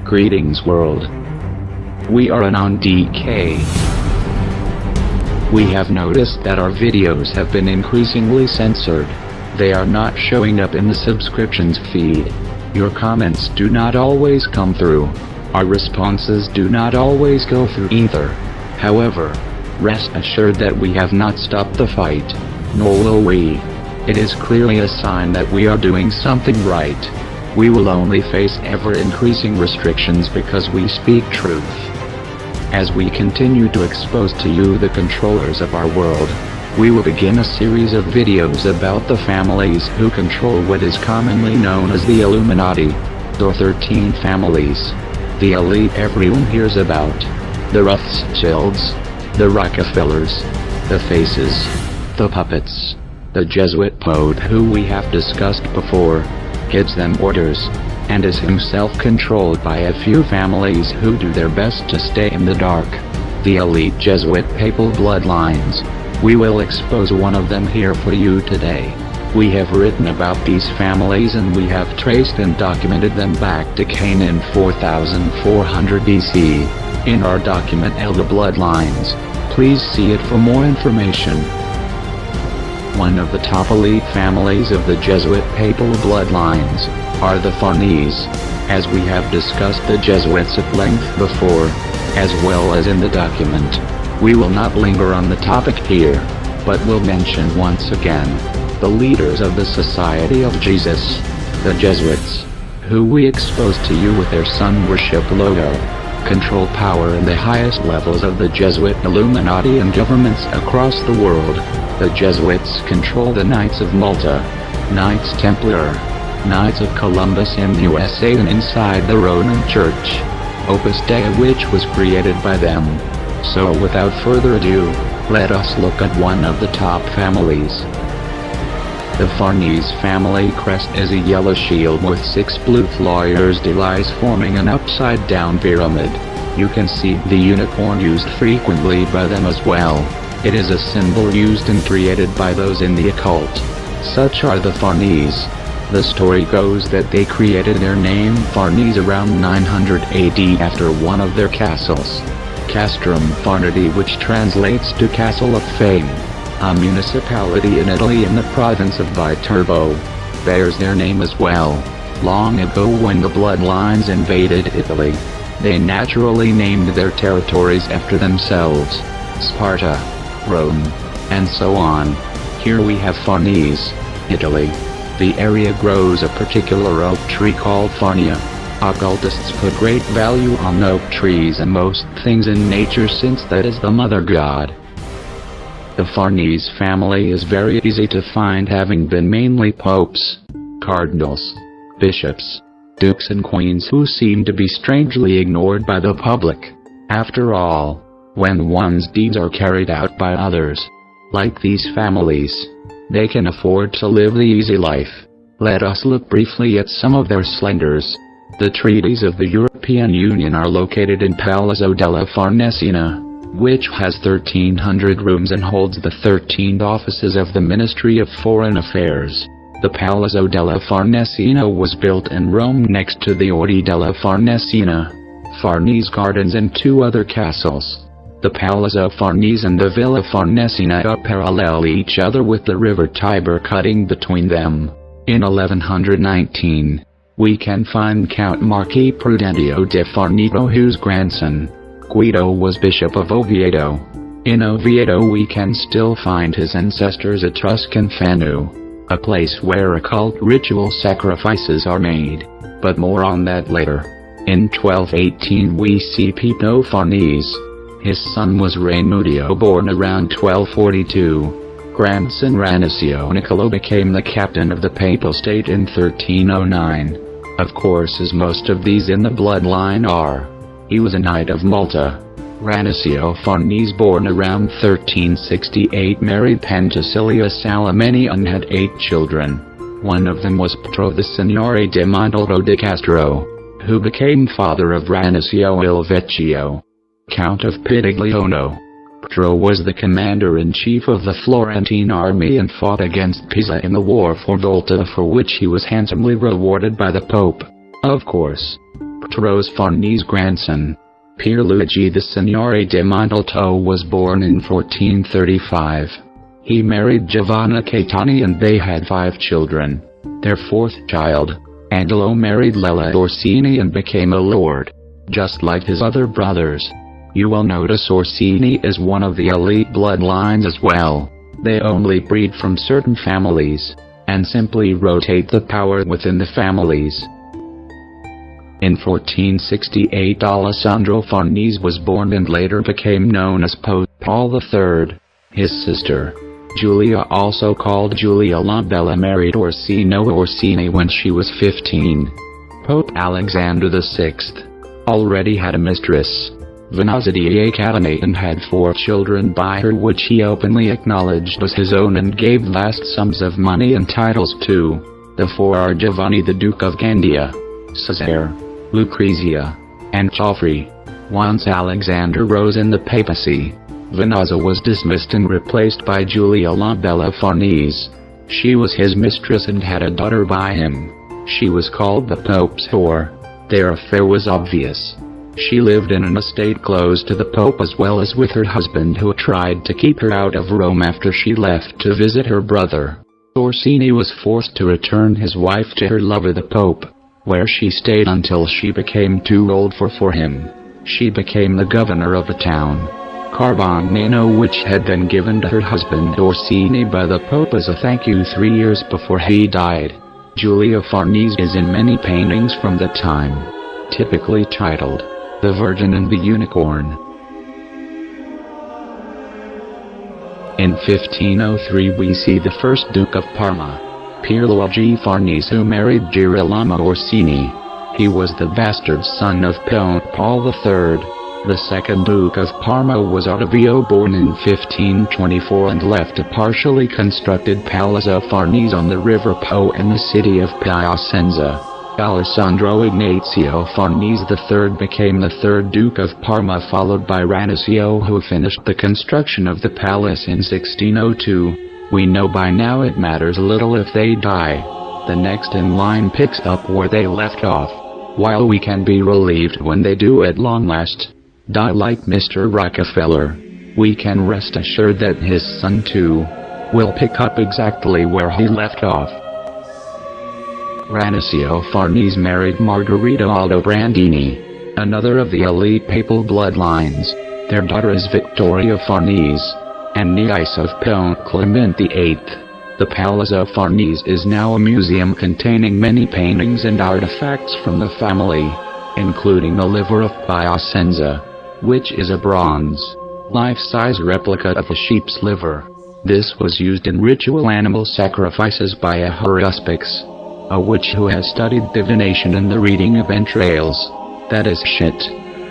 Greetings world. We are on DK. We have noticed that our videos have been increasingly censored. They are not showing up in the subscriptions feed. Your comments do not always come through. Our responses do not always go through either. However, rest assured that we have not stopped the fight, nor will we. It is clearly a sign that we are doing something right. We will only face ever-increasing restrictions because we speak truth. As we continue to expose to you the controllers of our world, we will begin a series of videos about the families who control what is commonly known as the Illuminati, the 13 families, the elite everyone hears about, the Rothschilds, the Rockefellers, the Faces, the Puppets, the Jesuit Pope who we have discussed before, gives them orders, and is himself controlled by a few families who do their best to stay in the dark, the elite Jesuit papal bloodlines. We will expose one of them here for you today. We have written about these families and we have traced and documented them back to Canaan 4400 BC, in our document The Bloodlines. Please see it for more information. One of the top elite families of the Jesuit papal bloodlines are the Farnese. As we have discussed the Jesuits at length before, as well as in the document, we will not linger on the topic here, but will mention once again the leaders of the Society of Jesus, the Jesuits, who we expose to you with their sun worship logo, control power in the highest levels of the Jesuit Illuminati and governments across the world. The Jesuits control the Knights of Malta, Knights Templar, Knights of Columbus in the USA and inside the Roman Church, Opus Dei which was created by them. So without further ado, let us look at one of the top families. The Farnese family crest is a yellow shield with 6 blue fleurs-de-lis forming an upside-down pyramid. You can see the unicorn used frequently by them as well. It is a symbol used and created by those in the occult. Such are the Farnese. The story goes that they created their name Farnese around 900 AD after one of their castles, Castrum Farnese, which translates to Castle of Fame. A municipality in Italy in the province of Viterbo bears their name as well. Long ago when the bloodlines invaded Italy, they naturally named their territories after themselves, Sparta, Rome, and so on. Here we have Farnese, Italy. The area grows a particular oak tree called Farnia. Occultists put great value on oak trees and most things in nature since that is the mother god. The Farnese family is very easy to find, having been mainly popes, cardinals, bishops, dukes and queens who seem to be strangely ignored by the public. After all, when one's deeds are carried out by others, like these families, they can afford to live the easy life. Let us look briefly at some of their splendors. The treaties of the European Union are located in Palazzo della Farnesina, which has 1,300 rooms and holds the 13 offices of the Ministry of Foreign Affairs. The Palazzo della Farnesina was built in Rome next to the Orti della Farnesina, Farnese Gardens and 2 other castles. The Palazzo Farnese and the Villa Farnesina are parallel each other with the river Tiber cutting between them. In 1119, we can find Count Marquis Prudencio de Farnese, whose grandson, Guido, was Bishop of Oviedo. In Oviedo we can still find his ancestors Etruscan Fanu, a place where occult ritual sacrifices are made, but more on that later. In 1218 we see Pippo Farnese. His son was Raimudio, born around 1242. Grandson Ranunzio Niccolo became the captain of the Papal State in 1309. Of course, as most of these in the bloodline are. He was a Knight of Malta. Ranunzio Farnese, born around 1368, married Penthesilea Salamini and had 8 children. One of them was Pietro the Signore di Montalto di Castro, who became father of Ranunzio il Vecchio, Count of Pitigliano. Pietro was the commander-in-chief of the Florentine army and fought against Pisa in the war for Volta, for which he was handsomely rewarded by the Pope. Of course, Pietro's Farnese grandson, Pierluigi the Signore di Montalto, was born in 1435. He married Giovanna Caetani and they had 5 children. Their 4th child, Angelo, married Lella Orsini and became a lord, just like his other brothers. You will notice Orsini is one of the elite bloodlines as well. They only breed from certain families, and simply rotate the power within the families. In 1468 Alessandro Farnese was born and later became known as Pope Paul III. His sister, Giulia, also called Giulia la Bella, married Orsini when she was 15. Pope Alexander VI already had a mistress, Venezia di Academy, and had 4 children by her, which he openly acknowledged as his own and gave vast sums of money and titles to. The 4 are Giovanni the Duke of Gandia, Cesare, Lucrezia, and Geoffrey. Once Alexander rose in the papacy, Venezia was dismissed and replaced by Giulia la Bella Farnese. She was his mistress and had a daughter by him. She was called the Pope's whore. Their affair was obvious. She lived in an estate close to the Pope, as well as with her husband, who tried to keep her out of Rome after she left to visit her brother. Orsini was forced to return his wife to her lover the Pope, where she stayed until she became too old for him. She became the governor of a town, Carbonano, which had been given to her husband Orsini by the Pope as a thank you 3 years before he died. Giulia Farnese is in many paintings from the time, typically titled The Virgin and the Unicorn. In 1503 we see the first Duke of Parma, Pierluigi Farnese, who married Girolamo Orsini. He was the bastard son of Pope Paul III. The second Duke of Parma was Ottavio, born in 1524 and left a partially constructed Palazzo Farnese on the River Po in the city of Piacenza. Alessandro Ignazio Farnese III became the third Duke of Parma, followed by Ranunzio, who finished the construction of the palace in 1602. We know by now it matters little if they die. The next in line picks up where they left off, while we can be relieved when they do at long last die like Mr. Rockefeller. We can rest assured that his son too will pick up exactly where he left off. Ranunzio Farnese married Margherita Aldobrandini, another of the elite papal bloodlines. Their daughter is Victoria Farnese, and niece of Pope Clement VIII. The Palazzo Farnese is now a museum containing many paintings and artifacts from the family, including the liver of Piacenza, which is a bronze, life-size replica of a sheep's liver. This was used in ritual animal sacrifices by a haruspics, a witch who has studied divination and the reading of entrails, that is shit,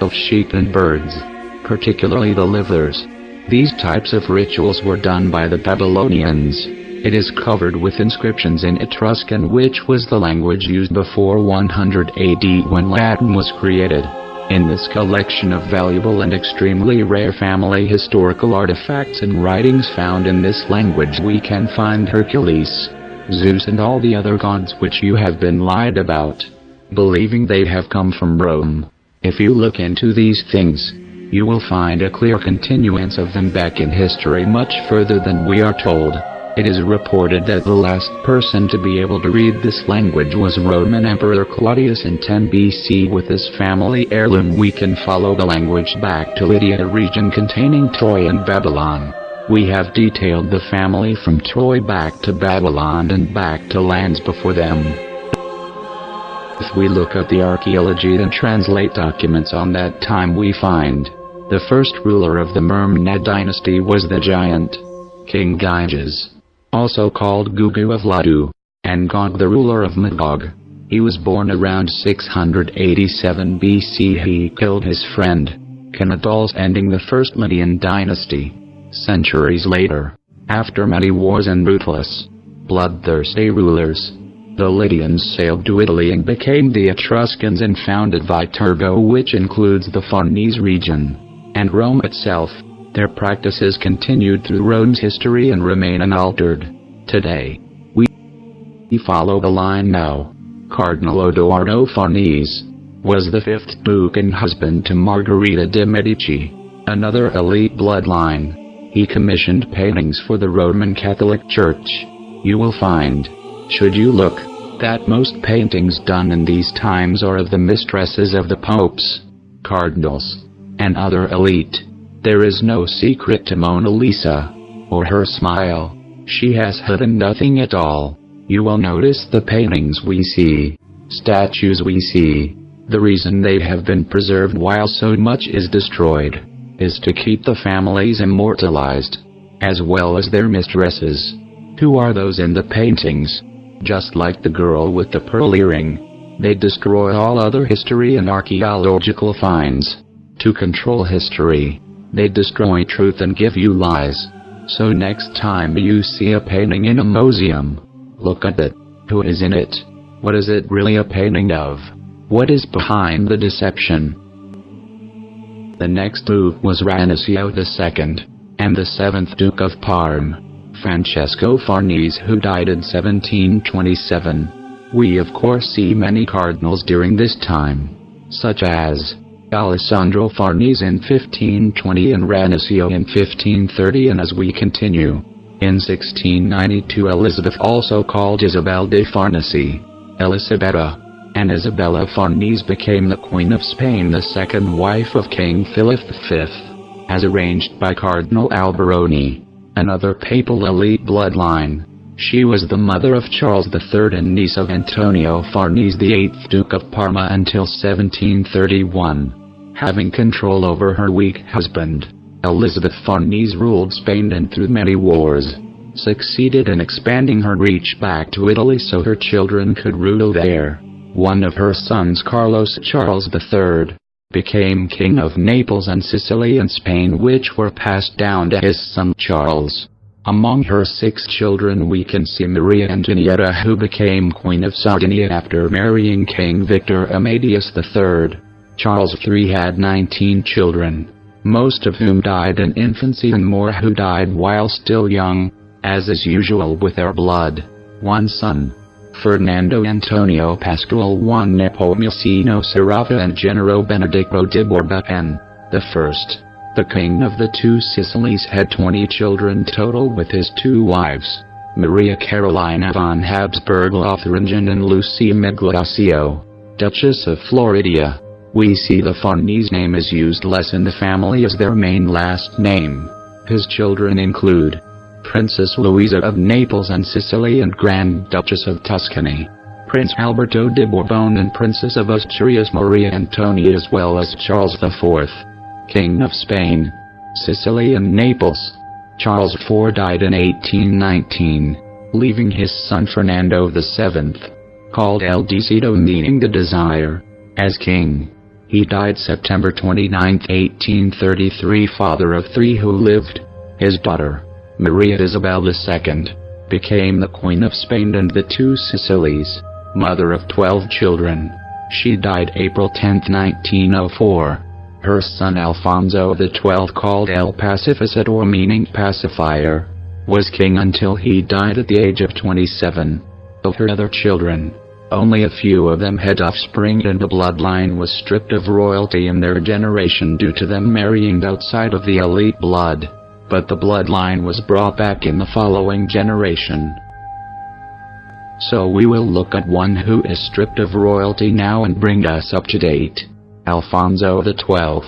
of sheep and birds, particularly the livers. These types of rituals were done by the Babylonians. It is covered with inscriptions in Etruscan, which was the language used before 100 AD when Latin was created. In this collection of valuable and extremely rare family historical artifacts and writings found in this language we can find Hercules, Zeus and all the other gods which you have been lied about, believing they have come from Rome. If you look into these things, you will find a clear continuance of them back in history much further than we are told. It is reported that the last person to be able to read this language was Roman Emperor Claudius in 10 BC with his family heirloom. We can follow the language back to Lydia, a region containing Troy and Babylon. We have detailed the family from Troy back to Babylon and back to lands before them. If we look at the archaeology and translate documents on that time, we find the first ruler of the Mermnad dynasty was the giant King Gyges, also called Gugu of Ladu, and Gog the ruler of Magog. He was born around 687 BC. He killed his friend Canadals, ending the first Lydian dynasty. Centuries later, after many wars and ruthless, bloodthirsty rulers, the Lydians sailed to Italy and became the Etruscans and founded Viterbo, which includes the Farnese region, and Rome itself. Their practices continued through Rome's history and remain unaltered. Today, we follow the line now. Cardinal Odoardo Farnese was the fifth duke and husband to Margherita de' Medici, another elite bloodline. He commissioned paintings for the Roman Catholic Church. You will find, should you look, that most paintings done in these times are of the mistresses of the popes, cardinals, and other elite. There is no secret to Mona Lisa, or her smile. She has hidden nothing at all. You will notice the paintings we see, statues we see. The reason they have been preserved while so much is destroyed, is to keep the families immortalized, as well as their mistresses. Who are those in the paintings? Just like the girl with the pearl earring, they destroy all other history and archaeological finds. To control history, they destroy truth and give you lies. So next time you see a painting in a museum, look at it. Who is in it? What is it really a painting of? What is behind the deception? The next duke was Ranuncio II, and the seventh Duke of Parma, Francesco Farnese, who died in 1727. We of course see many cardinals during this time, such as Alessandro Farnese in 1520 and Ranuncio in 1530, and as we continue, in 1692 Elizabeth, also called Isabel de Farnese, Elisabetta, and Isabella Farnese became the Queen of Spain, the second wife of King Philip V, as arranged by Cardinal Alberoni, another papal elite bloodline. She was the mother of Charles III and niece of Antonio Farnese, the 8th Duke of Parma, until 1731. Having control over her weak husband, Elizabeth Farnese ruled Spain and through many wars, succeeded in expanding her reach back to Italy so her children could rule there. One of her sons, Carlos Charles III, became King of Naples and Sicily and Spain, which were passed down to his son Charles. Among her 6 children we can see Maria Antonietta, who became Queen of Sardinia after marrying King Victor Amadeus III. Charles III had 19 children, most of whom died in infancy and more who died while still young, as is usual with their blood. One son, Ferdinando Antonio Pascual Juan Nepomuceno Seraffa and Gennaro Benedicto di Borbopen, the first, the king of the 2 Sicilies, had 20 children total with his 2 wives, Maria Carolina von Habsburg-Lothringen and Lucia Meglaccio, Duchess of Floridia. We see the Farnese name is used less in the family as their main last name. His children include Princess Louisa of Naples and Sicily and Grand Duchess of Tuscany, Prince Alberto de Bourbon and Princess of Asturias Maria Antonia, as well as Charles IV, King of Spain, Sicily and Naples. Charles IV died in 1819, leaving his son Fernando VII, called El Deseo, meaning the desire, as king. He died September 29, 1833, father of 3 who lived. His daughter, Maria Isabel II, became the Queen of Spain and the 2 Sicilies, mother of 12 children. She died April 10, 1904. Her son Alfonso XII, called El Pacificador, meaning pacifier, was king until he died at the age of 27. Of her other children, only a few of them had offspring, and the bloodline was stripped of royalty in their generation due to them marrying outside of the elite blood. But the bloodline was brought back in the following generation. So we will look at one who is stripped of royalty now and bring us up to date. Alfonso XII.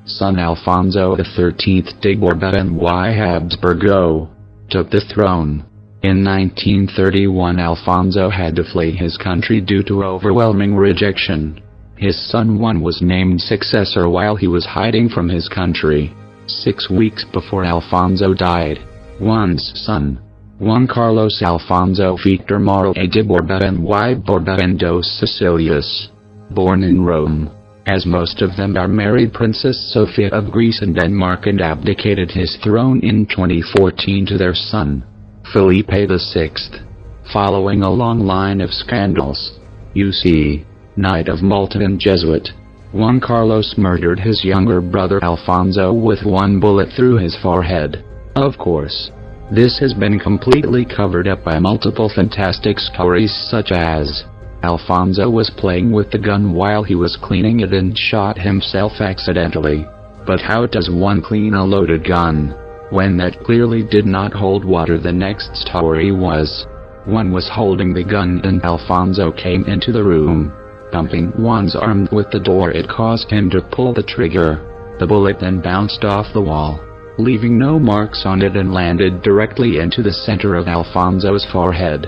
Son Alfonso XIII de Bourbon y Habsburgo took the throne. In 1931 Alfonso had to flee his country due to overwhelming rejection. His son Juan was named successor while he was hiding from his country. 6 weeks before Alfonso died, Juan's son, Juan Carlos Alfonso Victor Mauro de Bourbon y Bourbon dos Sicilias, born in Rome, as most of them are, married Princess Sophia of Greece and Denmark and abdicated his throne in 2014 to their son, Felipe VI. Following a long line of scandals, you see, Knight of Malta and Jesuit, Juan Carlos murdered his younger brother Alfonso with one bullet through his forehead. Of course, this has been completely covered up by multiple fantastic stories such as Alfonso was playing with the gun while he was cleaning it and shot himself accidentally. But how does one clean a loaded gun when that clearly did not hold water? The next story was, one was holding the gun and Alfonso came into the room, bumping Juan's arm with the door. It caused him to pull the trigger. The bullet then bounced off the wall, leaving no marks on it, and landed directly into the center of Alfonso's forehead.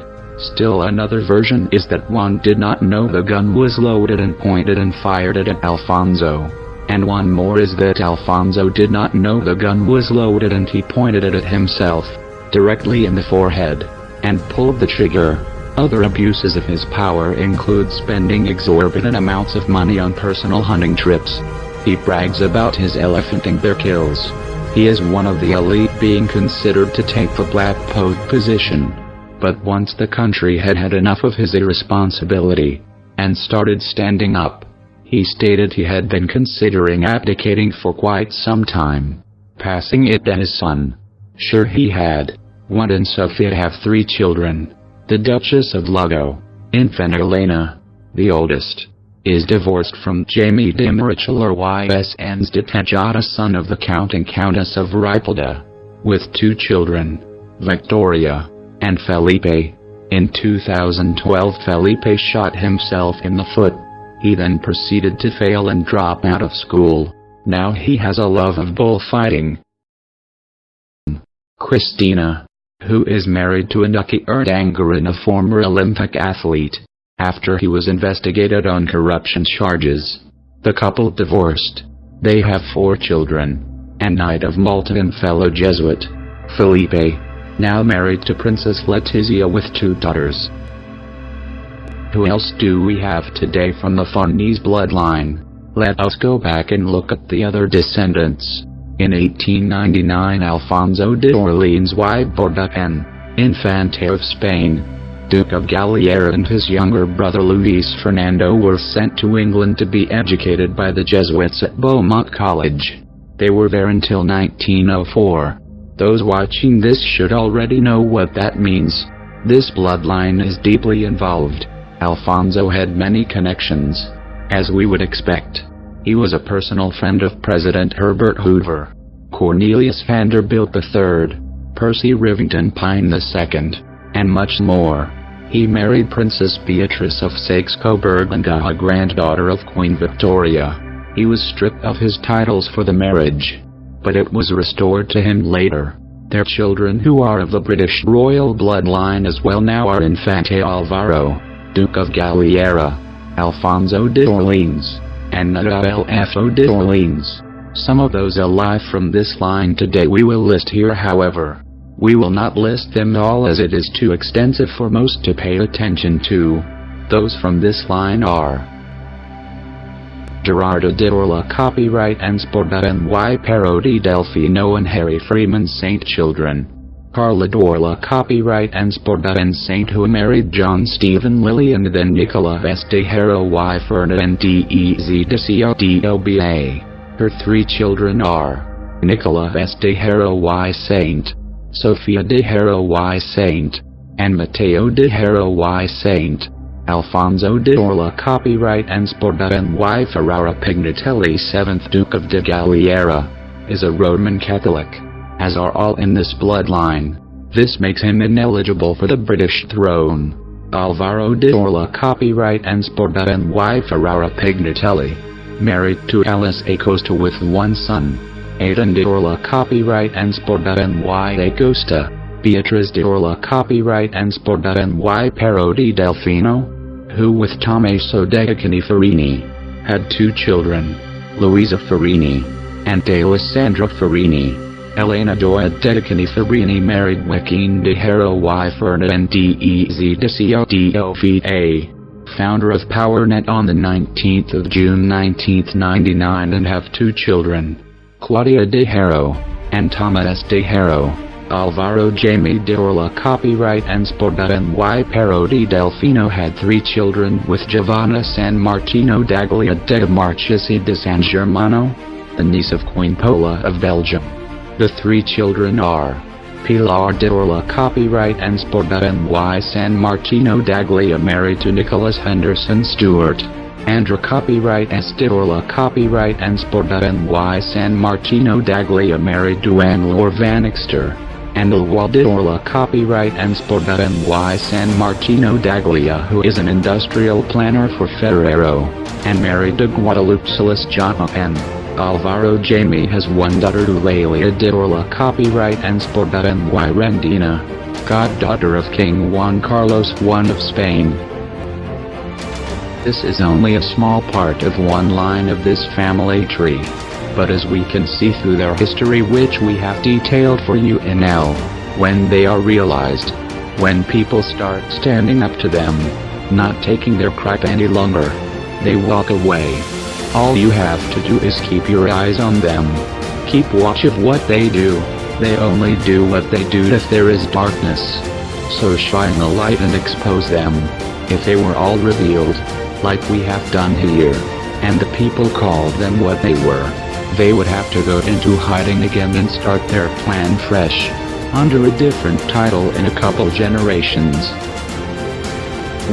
Still another version is that Juan did not know the gun was loaded and pointed and fired it at Alfonso. And one more is that Alfonso did not know the gun was loaded and he pointed it at himself, directly in the forehead, and pulled the trigger. Other abuses of his power include spending exorbitant amounts of money on personal hunting trips. He brags about his elephanting their kills. He is one of the elite, being considered to take the Black Pope position. But once the country had had enough of his irresponsibility, and started standing up, he stated he had been considering abdicating for quite some time, passing it to his son. Sure he had. Juan and Sophia have 3 children. The Duchess of Lugo, Infant Elena, the oldest, is divorced from Jamie de Marichal Ysns de Tejada, son of the Count and Countess of Ripalda, with 2 children, Victoria and Felipe. In 2012 Felipe shot himself in the foot. He then proceeded to fail and drop out of school. Now he has a love of bullfighting. Christina, who is married to Iñaki Urdangarin, a former Olympic athlete, after he was investigated on corruption charges. The couple divorced. They have 4 children, and Knight of Malta and fellow Jesuit, Felipe, now married to Princess Letizia with 2 daughters. Who else do we have today from the Farnese bloodline? Let us go back and look at the other descendants. In 1899 Alfonso de Orleans y Bourbon, Infante of Spain, Duke of Galliera, and his younger brother Luis Fernando were sent to England to be educated by the Jesuits at Beaumont College. They were there until 1904. Those watching this should already know what that means. This bloodline is deeply involved. Alfonso had many connections, as we would expect. He was a personal friend of President Herbert Hoover, Cornelius Vanderbilt III, Percy Rivington Pine II, and much more. He married Princess Beatrice of Saxe-Coburg-Gotha, a granddaughter of Queen Victoria. He was stripped of his titles for the marriage, but it was restored to him later. Their children, who are of the British royal bloodline as well, now are Infante Alvaro, Duke of Galliera, Alfonso de Orleans, and Adolfo de Orleans. Some of those alive from this line today we will list here. However, we will not list them all as it is too extensive for most to pay attention to. Those from this line are Gerardo de Orla, copyright and Bourbon y Parodi Delfino and Harry Freeman Saint, children. Carla d'Orla, copyright and Bourbon Saint, who married John Stephen Lilly, and then Nicola Vestejero y Ferdinand Dez de Córdoba. Her 3 children are Nicola Vestejero y Saint, Sophia de Haro y Saint, and Matteo de Haro y Saint. Alfonso de Orla copyright and Sporda y Ferrara Pignatelli 7th Duke of de Galliera, is a Roman Catholic, as are all in this bloodline. This makes him ineligible for the British throne. Alvaro de Orla copyright and Sporda y Ferrara Pignatelli, married to Alice Acosta with one son. Aidan de Orla copyright and Sporda y Acosta, Beatriz de Orla copyright and Sporda y Pero di Delfino, who with Tommaso Decani Farini, had 2 children, Luisa Farini, and Alessandra Farini. Elena Doia Decani Farini married Joaquin de Haro y Fernandez de Cordova, founder of PowerNet on the 19th of June 1999 and have 2 children, Claudia de Haro, and Thomas de Haro. Alvaro Jaime de Orla copyright and Sporda y Pero di Delfino had 3 children with Giovanna San Martino d'Aglia de Marchesi de San Germano, the niece of Queen Paola of Belgium. The 3 children are Pilar de Orla copyright and Sporda y San Martino d'Aglia married to Nicholas Henderson Stewart, Andra copyright S de Orla copyright and Sporda y San Martino d'Aglia married to Anne-Laure Van Exter, and Elwald de Orla copyright and Sporda y San Martino d'Aglia, who is an industrial planner for Ferrero, and married to Guadalupe Celestino N. Alvaro Jaime has one daughter Eulalia de Orla copyright and Sporda y Rendina, goddaughter of King Juan Carlos I of Spain. This is only a small part of one line of this family tree, but as we can see through their history, which we have detailed for you in L, when they are realized, when people start standing up to them, not taking their crap any longer, they walk away. All you have to do is keep your eyes on them. Keep watch of what they do. They only do what they do if there is darkness. So shine the light and expose them. If they were all revealed, like we have done here, and the people called them what they were, they would have to go into hiding again and start their plan fresh, under a different title in a couple generations.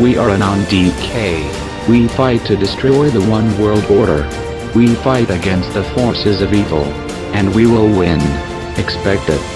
We are an on DK. We fight to destroy the one world order. We fight against the forces of evil, and we will win. Expect it.